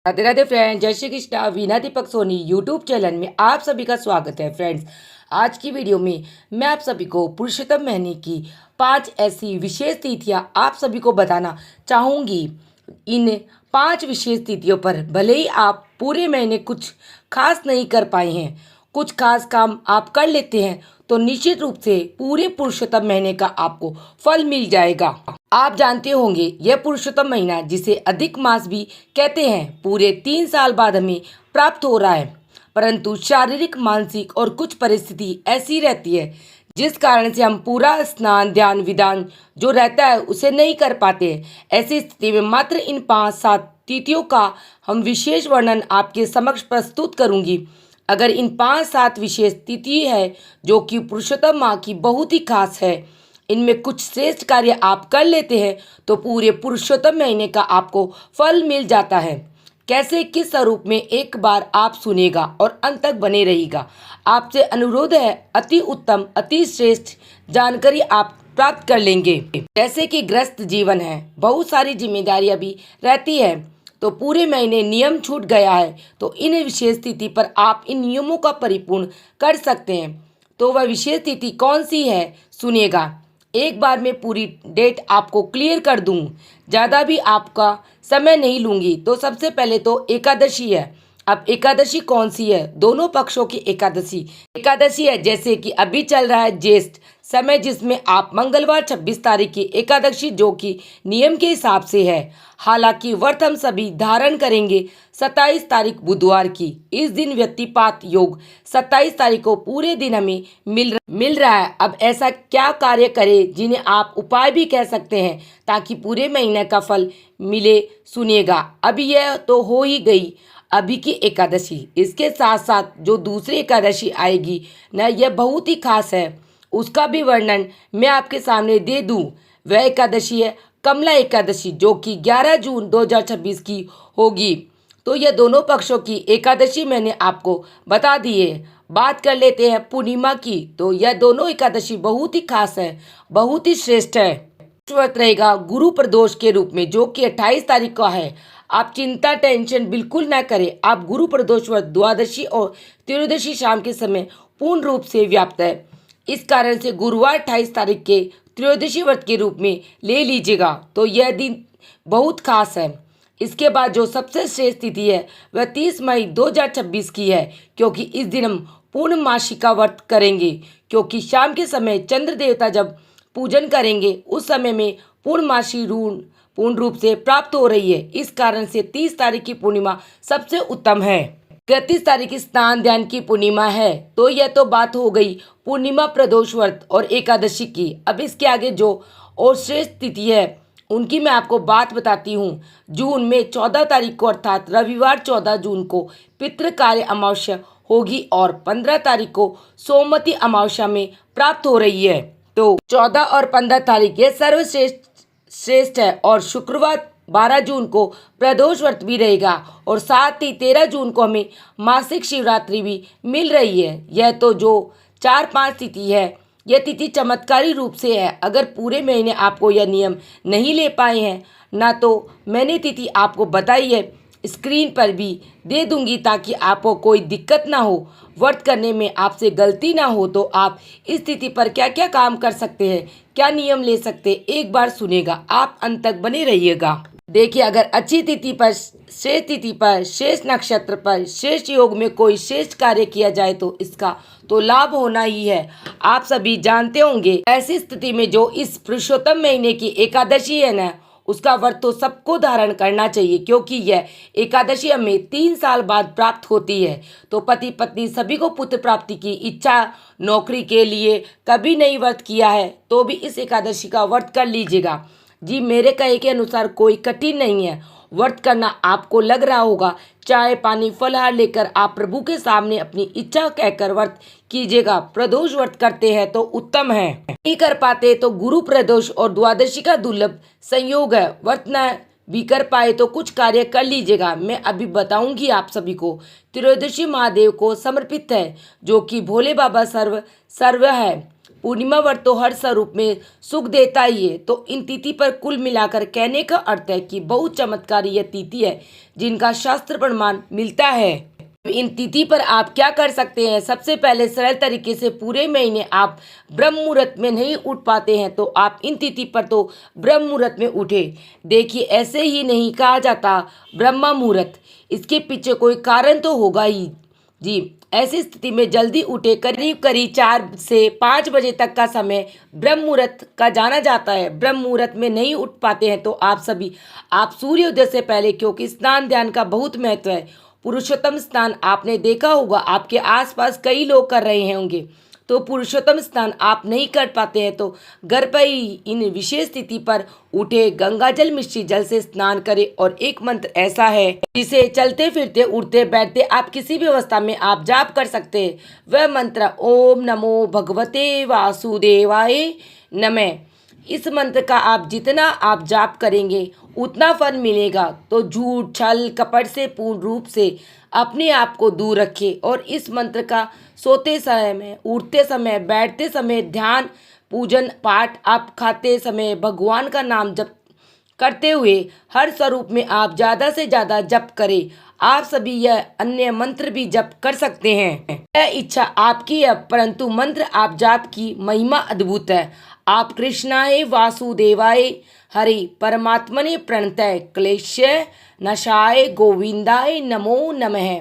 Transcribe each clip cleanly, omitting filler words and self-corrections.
Radhe Radhe friends, जय Shri Krishna. Veena Deepak Soni YouTube channel में आप सभी का स्वागत है। फ्रेंड्स, आज की वीडियो में मैं आप सभी को पुरुषोत्तम महीने की 5 ऐसी विशेष तिथियां आप सभी को बताना चाहूँगी। इन 5 विशेष तिथियों पर भले ही आप पूरे महीने कुछ खास नहीं कर पाए हैं, कुछ खास काम आप कर लेते हैं, तो निश्चित रूप से पूरे पुरुषोत्तम महीने का आपको फल मिल जाएगा। आप जानते होंगे, यह पुरुषोत्तम महीना, जिसे अधिक मास भी कहते हैं, पूरे 3 साल बाद हमें प्राप्त हो रहा है। परंतु शारीरिक, मानसिक और कुछ परिस्थिति ऐसी रहती है जिस कारण से हम पूरा स्नान ध्यान विधान जो रहता है उसे नहीं कर पाते। ऐसी स्थिति में मात्र इन 5-7 तिथियों का हम विशेष वर्णन आपके समक्ष प्रस्तुत करूंगी। अगर इन 5-7 विशेष तिथि है जो कि पुरुषोत्तम माह की बहुत ही खास है, इनमें कुछ श्रेष्ठ कार्य आप कर लेते हैं तो पूरे पुरुषोत्तम महीने का आपको फल मिल जाता है। कैसे, किस स्वरूप में, एक बार आप सुनेगा और अंत तक बने रहिएगा। आपसे अनुरोध है, अति उत्तम अति श्रेष्ठ जानकारी आप प्राप्त कर लेंगे। जैसे कि ग्रस्त जीवन है, बहुत सारी जिम्मेदारियां भी रहती है, तो पूरे महीने नियम छूट गया है, तो इन विशेष तिथि पर आप इन नियमों का परिपूर्ण कर सकते हैं। तो वह विशेष तिथि कौन सी है, सुनिएगा। एक बार मैं पूरी डेट आपको क्लियर कर दूं, ज़्यादा भी आपका समय नहीं लूँगी। तो सबसे पहले तो एकादशी है। अब एकादशी कौन सी है? दोनों पक्षों की एकादशी है, जैसे कि अभी चल रहा है ज्येष्ठ समय, जिसमें आप मंगलवार 26 तारीख की एकादशी, जो कि नियम के हिसाब से है। हालांकि व्रत हम सभी धारण करेंगे 27 तारीख बुधवार की। इस दिन व्यतिपात योग 27 तारीख को पूरे दिन हमें मिल रहा है। अब ऐसा क्या कार्य करें जिन्हें आप उपाय भी कह सकते हैं, ताकि पूरे महीने का फल मिले, सुनिएगा। अभी यह तो हो ही गई अभी की एकादशी, इसके साथ साथ जो दूसरी एकादशी आएगी ना, यह बहुत ही खास है। उसका भी वर्णन मैं आपके सामने दे दूं। वह एकादशी है कमला एकादशी, जो कि 11 जून 2026 की होगी। तो यह दोनों पक्षों की एकादशी मैंने आपको बता दी है। बात कर लेते हैं पूर्णिमा की। तो यह दोनों एकादशी बहुत ही खास है, बहुत ही श्रेष्ठ है। व्रत रहेगा गुरु प्रदोष के रूप में, जो कि 28 तारीख का है। आप चिंता टेंशन बिल्कुल ना करें। आप गुरु प्रदोष व्रत द्वादशी और त्रयोदशी शाम के समय पूर्ण रूप से व्याप्त है। इस कारण से गुरुवार 28 तारीख के त्रयोदशी व्रत के रूप में ले लीजिएगा। तो यह दिन बहुत खास है। इसके बाद जो सबसे श्रेष्ठ तिथि है वह 30 मई 2026 की है, क्योंकि इस दिन हम पूर्णमासी का व्रत करेंगे। क्योंकि शाम के समय चंद्र देवता जब पूजन करेंगे, उस समय में पूर्णमासी ऋण पूर्ण रूप से प्राप्त हो रही है। इस कारण से 30 तारीख की पूर्णिमा सबसे उत्तम है। 31 तारीख की स्नान ध्यान की पूर्णिमा है। तो यह तो बात हो गई पूर्णिमा प्रदोष व्रत और एकादशी की। अब इसके आगे जो और श्रेष्ठ तिथि है उनकी मैं आपको बात बताती हूँ। जून में 14 तारीख को अर्थात रविवार 14 जून को पितृ कार्य अमावस्या होगी और 15 तारीख को सोमवती अमावस्या में प्राप्त हो रही है। तो 14 और 15 तारीख ये सर्वश्रेष्ठ है। और शुक्रवार 12 जून को प्रदोष व्रत भी रहेगा और साथ ही 13 जून को हमें मासिक शिवरात्रि भी मिल रही है। यह तो जो 4-5 तिथि है, यह तिथि चमत्कारी रूप से है। अगर पूरे महीने आपको यह नियम नहीं ले पाए हैं ना, तो मैंने तिथि आपको बताई है, स्क्रीन पर भी दे दूंगी, ताकि आपको कोई दिक्कत ना हो, व्रत करने में आपसे गलती ना हो। तो आप इस तिथि पर क्या क्या काम कर सकते हैं, क्या नियम ले सकते हैं, एक बार सुनेगा, आप अंत तक बने रहिएगा। देखिए, अगर अच्छी तिथि पर, श्रेष्ठ तिथि पर, श्रेष्ठ नक्षत्र पर, श्रेष्ठ योग में कोई श्रेष्ठ कार्य किया जाए तो इसका तो लाभ होना ही है। आप सभी जानते होंगे, ऐसी स्थिति में जो इस पुरुषोत्तम महीने की एकादशी है ना, उसका व्रत तो सबको धारण करना चाहिए, क्योंकि यह एकादशी हमें 3 साल बाद प्राप्त होती है। तो पति पत्नी सभी को पुत्र प्राप्ति की इच्छा, नौकरी के लिए कभी नहीं व्रत किया है तो भी इस एकादशी का व्रत कर लीजिएगा। जी, मेरे कहे के अनुसार कोई कठिन नहीं है व्रत करना। आपको लग रहा होगा, चाय पानी फलहार लेकर आप प्रभु के सामने अपनी इच्छा कहकर व्रत कीजिएगा। प्रदोष व्रत करते हैं तो उत्तम है, नहीं कर पाते तो गुरु प्रदोष और द्वादशी का दुर्लभ संयोग है। व्रत न भी कर पाए तो कुछ कार्य कर लीजिएगा। मैं अभी बताऊंगी आप सभी को। त्रयोदशी महादेव को समर्पित है, जो कि भोले बाबा सर्व है। पूर्णिमा व्रत तो हर स्वरूप में सुख देता ही है। तो इन तिथि पर कुल मिलाकर कहने का अर्थ है कि बहुत चमत्कारी यह तिथि है जिनका शास्त्र प्रमाण मिलता है। इन तिथि पर आप क्या कर सकते हैं? सबसे पहले सरल तरीके से पूरे महीने आप ब्रह्म मुहूर्त में नहीं उठ पाते हैं तो आप इन तिथि पर तो ब्रह्म मुहूर्त में उठे। देखिए, ऐसे ही नहीं कहा जाता ब्रह्मा मुहूर्त, इसके पीछे कोई कारण तो होगा ही जी। ऐसी स्थिति में जल्दी उठे, करीब करीब 4 से 5 बजे तक का समय ब्रह्म मुहूर्त का जाना जाता है। ब्रह्म मुहूर्त में नहीं उठ पाते हैं तो आप सूर्योदय से पहले, क्योंकि स्नान ध्यान का बहुत महत्व है। पुरुषोत्तम स्नान आपने देखा होगा, आपके आसपास कई लोग कर रहे होंगे। तो पुरुषोत्तम स्नान आप नहीं कर पाते हैं तो घर पर ही इन विशेष तिथि पर उठे, गंगा जल मिश्रित जल से स्नान करें। और एक मंत्र ऐसा है जिसे चलते फिरते उठते बैठते आप किसी भी अवस्था में आप जाप कर सकते हैं। वह मंत्र ओम नमो भगवते वासुदेवाय नमः। इस मंत्र का जितना आप जाप करेंगे उतना फल मिलेगा। तो झूठ छल कपट से पूर्ण रूप से अपने आप को दूर रखें और इस मंत्र का सोते समय, उठते समय, बैठते समय, ध्यान पूजन पाठ, आप खाते समय भगवान का नाम जप करते हुए हर स्वरूप में आप ज़्यादा से ज़्यादा जप करें। आप सभी यह अन्य मंत्र भी जप कर सकते हैं, यह इच्छा आपकी है, परंतु मंत्र आप जाप की महिमा अद्भुत है। आप कृष्णाय वासुदेवाय हरि परमात्मने प्रणतय क्लेशय नशाय गोविंदाय नमो नमः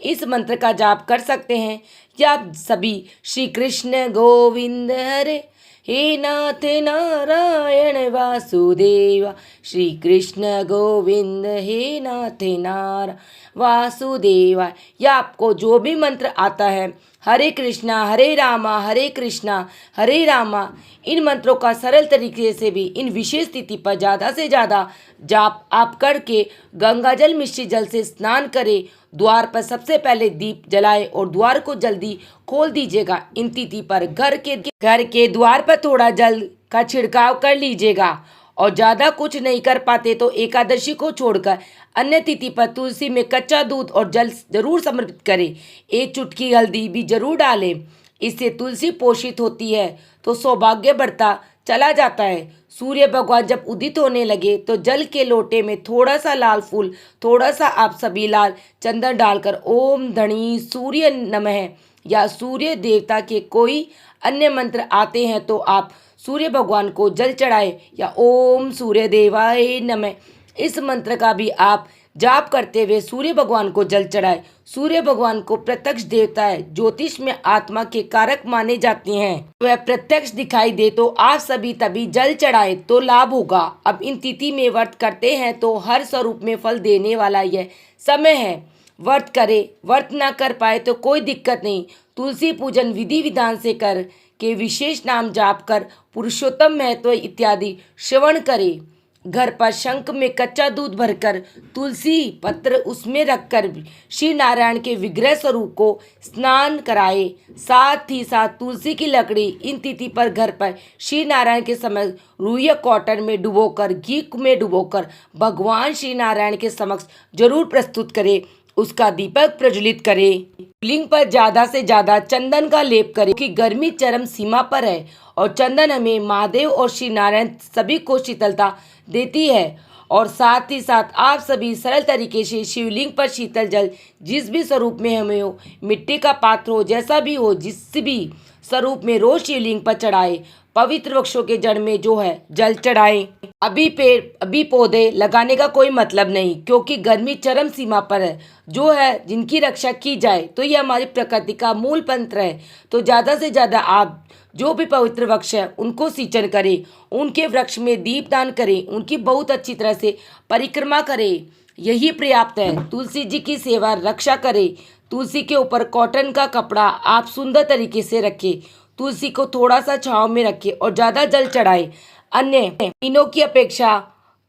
इस मंत्र का जाप कर सकते हैं। या आप सभी श्री कृष्ण गोविंद हरे हे नाथ नारायण वासुदेवा, श्री कृष्ण गोविंद हे नाथ नारायण वासुदेवा, या आपको जो भी मंत्र आता है, हरे कृष्णा हरे रामा, इन मंत्रों का सरल तरीके से भी इन विशेष तिथि पर ज़्यादा से ज़्यादा जाप आप करके गंगा जल मिश्रित जल से स्नान करें। द्वार पर सबसे पहले दीप जलाए और द्वार को जल्दी खोल दीजिएगा। इन तिथि पर घर के द्वार पर थोड़ा जल का छिड़काव कर लीजिएगा। और ज़्यादा कुछ नहीं कर पाते तो एकादशी को छोड़कर अन्य तिथि पर तुलसी में कच्चा दूध और जल जरूर समर्पित करें। एक चुटकी हल्दी भी जरूर डालें, इससे तुलसी पोषित होती है तो सौभाग्य बढ़ता चला जाता है। सूर्य भगवान जब उदित होने लगे तो जल के लोटे में थोड़ा सा लाल फूल, थोड़ा सा आप सभी लाल चंदन डालकर ओम धनी सूर्य नमः या सूर्य देवता के कोई अन्य मंत्र आते हैं तो आप सूर्य भगवान को जल चढ़ाए या ओम सूर्य देवाय नमः इस मंत्र का भी आप जाप करते हुए सूर्य भगवान को जल चढ़ाए। सूर्य भगवान को प्रत्यक्ष देवता है, ज्योतिष में आत्मा के कारक माने जाते हैं। वह प्रत्यक्ष दिखाई दे तो आप सभी तभी जल चढ़ाए तो लाभ होगा। अब इन तिथि में व्रत करते हैं तो हर स्वरूप में फल देने वाला यह समय है। व्रत करे, व्रत ना कर पाए तो कोई दिक्कत नहीं, तुलसी पूजन विधि विधान से कर के विशेष नाम जाप कर पुरुषोत्तम महत्व इत्यादि श्रवण करे। घर पर शंख में कच्चा दूध भरकर तुलसी पत्र उसमें रखकर श्री नारायण के विग्रह स्वरूप को स्नान कराए। साथ ही साथ तुलसी की लकड़ी इन तिथि पर घर पर श्री नारायण के समय रुई या कॉटन में डुबोकर, घी में डुबोकर भगवान श्री नारायण के समक्ष जरूर प्रस्तुत करें। उसका दीपक प्रज्वलित करें। लिंग पर ज़्यादा से ज़्यादा चंदन का लेप करें क्योंकि गर्मी चरम सीमा पर है और चंदन हमें महादेव और श्री नारायण सभी को शीतलता देती है। और साथ ही साथ आप सभी सरल तरीके से शिवलिंग पर शीतल जल जिस भी स्वरूप में हमें हो, मिट्टी का पात्र हो, जैसा भी हो, जिस भी स्वरूप में रोज शिवलिंग पर चढ़ाए। पवित्र वृक्षों के जड़ में जो है जल चढ़ाएं। अभी पौधे लगाने का कोई मतलब नहीं क्योंकि गर्मी चरम सीमा पर है। जो है जिनकी रक्षा की जाए तो ये हमारी प्रकृति का मूल मंत्र है। तो ज़्यादा से ज़्यादा आप जो भी पवित्र वृक्ष है उनको सिंचन करें, उनके वृक्ष में दीपदान करें, उनकी बहुत अच्छी तरह से परिक्रमा करें, यही पर्याप्त है। तुलसी जी की सेवा रक्षा करें। तुलसी के ऊपर कॉटन का कपड़ा आप सुंदर तरीके से रखें। तुलसी को थोड़ा सा छांव में रखें और ज़्यादा जल चढ़ाएं। अन्य महीनों की अपेक्षा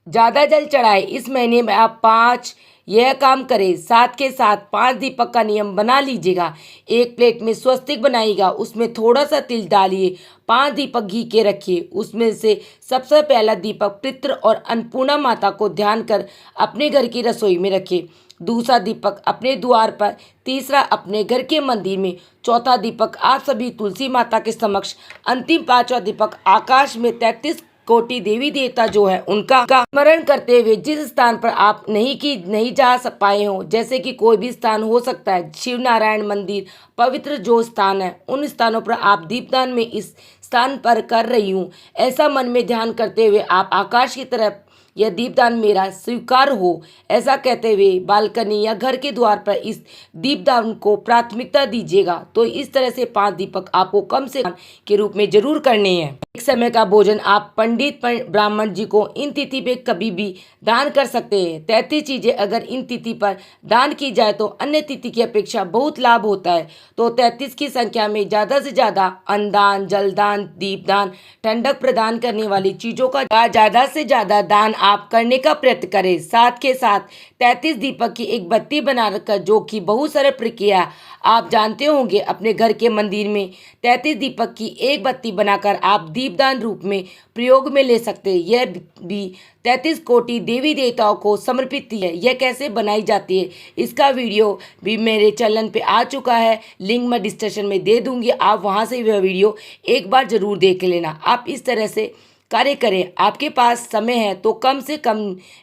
ज़्यादा जल चढ़ाएं। इस महीने में आप 5 यह काम करें। साथ के साथ 5 दीपक का नियम बना लीजिएगा। एक प्लेट में स्वस्तिक बनाइएगा, उसमें थोड़ा सा तिल डालिए, 5 दीपक घी के रखिए। उसमें से सबसे पहला दीपक पितृ और अन्नपूर्णा माता को ध्यान कर अपने घर की रसोई में रखें। दूसरा दीपक अपने द्वार पर, तीसरा अपने घर के मंदिर में, चौथा दीपक आप सभी तुलसी माता के समक्ष, अंतिम पांचवा दीपक आकाश में 33 कोटि देवी देवता जो है उनका स्मरण करते हुए जिस स्थान पर आप नहीं जा पाए हो, जैसे कि कोई भी स्थान हो सकता है, शिव नारायण मंदिर, पवित्र जो स्थान है उन स्थानों पर आप दीपदान में इस स्थान पर कर रही हूँ, ऐसा मन में ध्यान करते हुए आप आकाश की तरफ यह दीपदान मेरा स्वीकार हो ऐसा कहते हुए बालकनी या घर के द्वार पर इस दीपदान को प्राथमिकता दीजिएगा। तो इस तरह से 5 दीपक आपको कम से कम के रूप में जरूर करने हैं। एक समय का भोजन आप पंडित ब्राह्मण जी को इन तिथि पे कभी भी दान कर सकते हैं। 33 चीजें अगर इन तिथि पर दान की जाए तो अन्य तिथि की अपेक्षा बहुत लाभ होता है। तो 33 की संख्या में ज़्यादा से ज़्यादा अन्नदान, जलदान, दीपदान, ठंडक प्रदान करने वाली चीज़ों का ज़्यादा से ज़्यादा दान आप करने का प्रयत्न करें। साथ के साथ 33 दीपक की एक बत्ती बनाकर, जो कि बहुत सरल प्रक्रिया आप जानते होंगे, अपने घर के मंदिर में 33 दीपक की एक बत्ती बनाकर आप दीपदान रूप में प्रयोग में ले सकते हैं। यह भी 33 कोटि देवी देवताओं को समर्पित है। यह कैसे बनाई जाती है इसका वीडियो भी मेरे चैनल पे आ चुका है, लिंक मैं डिस्क्रिप्शन में दे दूंगी, आप वहां से वह वीडियो एक बार जरूर देख लेना। आप इस तरह से कार्य करें। आपके पास समय है तो कम से कम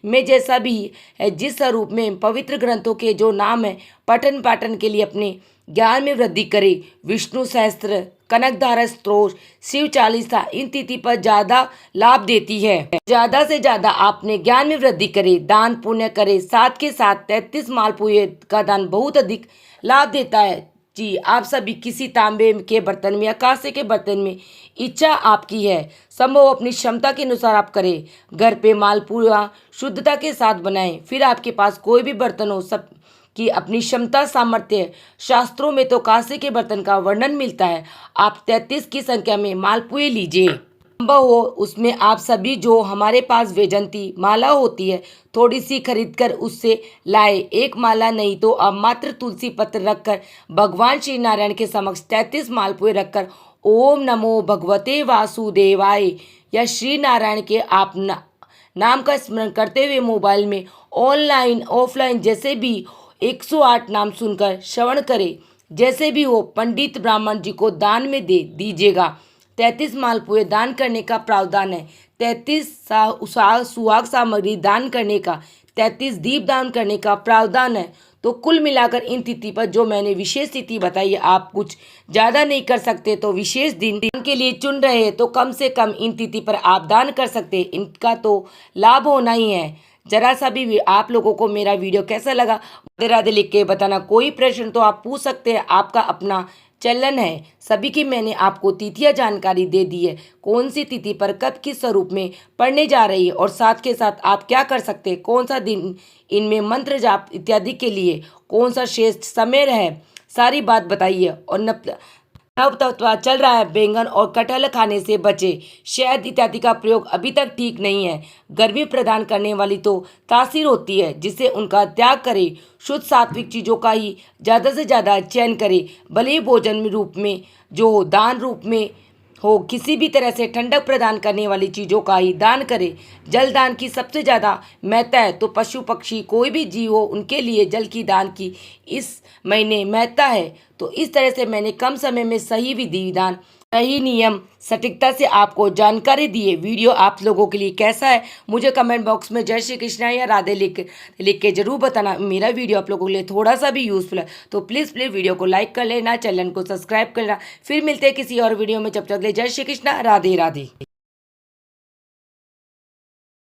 में जैसा भी है, जिस स्वरूप में पवित्र ग्रंथों के जो नाम है पठन पाठन के लिए अपने ज्ञान में वृद्धि करें। विष्णु सहस्त्र, कनकधारा स्तोत्र, शिव चालीसा इन तिथि पर ज़्यादा लाभ देती है। ज़्यादा से ज़्यादा आपने ज्ञान में वृद्धि करें, दान पुण्य करें। साथ के साथ 33 मालपुए का दान बहुत अधिक लाभ देता है। जी, आप सभी किसी तांबे के बर्तन में या कांसे के बर्तन में, इच्छा आपकी है, संभव अपनी क्षमता के अनुसार आप करें। घर पे मालपुआ शुद्धता के साथ बनाएं। फिर आपके पास कोई भी बर्तन हो, सब की अपनी क्षमता सामर्थ्य। शास्त्रों में तो कांसे के बर्तन का वर्णन मिलता है। आप 33 की संख्या में मालपुए लीजिए। संभव हो उसमें आप सभी जो हमारे पास वैजंती माला होती है थोड़ी सी खरीद कर उससे लाए। एक माला नहीं तो अब मात्र तुलसी पत्र रखकर भगवान श्री नारायण के समक्ष 33 मालपुए रखकर ओम नमो भगवते वासुदेवाय या श्री नारायण के आप नाम का स्मरण करते हुए मोबाइल में ऑनलाइन ऑफलाइन जैसे भी 108 नाम सुनकर श्रवण करें। जैसे भी हो पंडित ब्राह्मण जी को दान में दे दीजिएगा। 33 मालपुए दान करने का प्रावधान है। 33 सुहाग सामग्री दान करने का, 33 दीप दान करने का प्रावधान है। तो कुल मिलाकर इन तिथि पर जो मैंने विशेष तिथि बताई है, आप कुछ ज़्यादा नहीं कर सकते तो विशेष दिन के लिए चुन रहे हैं तो कम से कम इन तिथि पर आप दान कर सकते हैं। इनका तो लाभ होना ही है। जरा सा भी आप लोगों को मेरा वीडियो कैसा लगा राधे राधे लिख के बताना। कोई प्रश्न तो आप पूछ सकते हैं, आपका अपना चलन है। सभी की मैंने आपको तिथियां जानकारी दे दी है, कौन सी तिथि पर कब किस स्वरूप में पढ़ने जा रही है और साथ के साथ आप क्या कर सकते हैं, कौन सा दिन इनमें मंत्र जाप इत्यादि के लिए कौन सा श्रेष्ठ समय है, सारी बात बताइए। और अब तत्व चल रहा है, बैंगन और कटहल खाने से बचे। शहद इत्यादि का प्रयोग अभी तक ठीक नहीं है। गर्मी प्रदान करने वाली तो तासीर होती है, जिससे उनका त्याग करें। शुद्ध सात्विक चीज़ों का ही ज़्यादा से ज़्यादा चयन करें। भले ही भोजन रूप में जो हो, दान रूप में हो, किसी भी तरह से ठंडक प्रदान करने वाली चीज़ों का ही दान करें। जल दान की सबसे ज़्यादा महत्ता है। तो पशु पक्षी कोई भी जीव हो उनके लिए जल की दान की इस महीने महत्ता है। तो इस तरह से मैंने कम समय में सही विधि विधान, सही नियम, सटीकता से आपको जानकारी दी है। वीडियो आप लोगों के लिए कैसा है मुझे कमेंट बॉक्स में जय श्री कृष्णा या राधे लिख के जरूर बताना। मेरा वीडियो आप लोगों के लिए थोड़ा सा भी यूज़फुल है तो प्लीज़ वीडियो को लाइक कर लेना, चैनल को सब्सक्राइब कर लेना। फिर मिलते हैं किसी और वीडियो में, जब तक ले जय श्री कृष्णा, राधे राधे।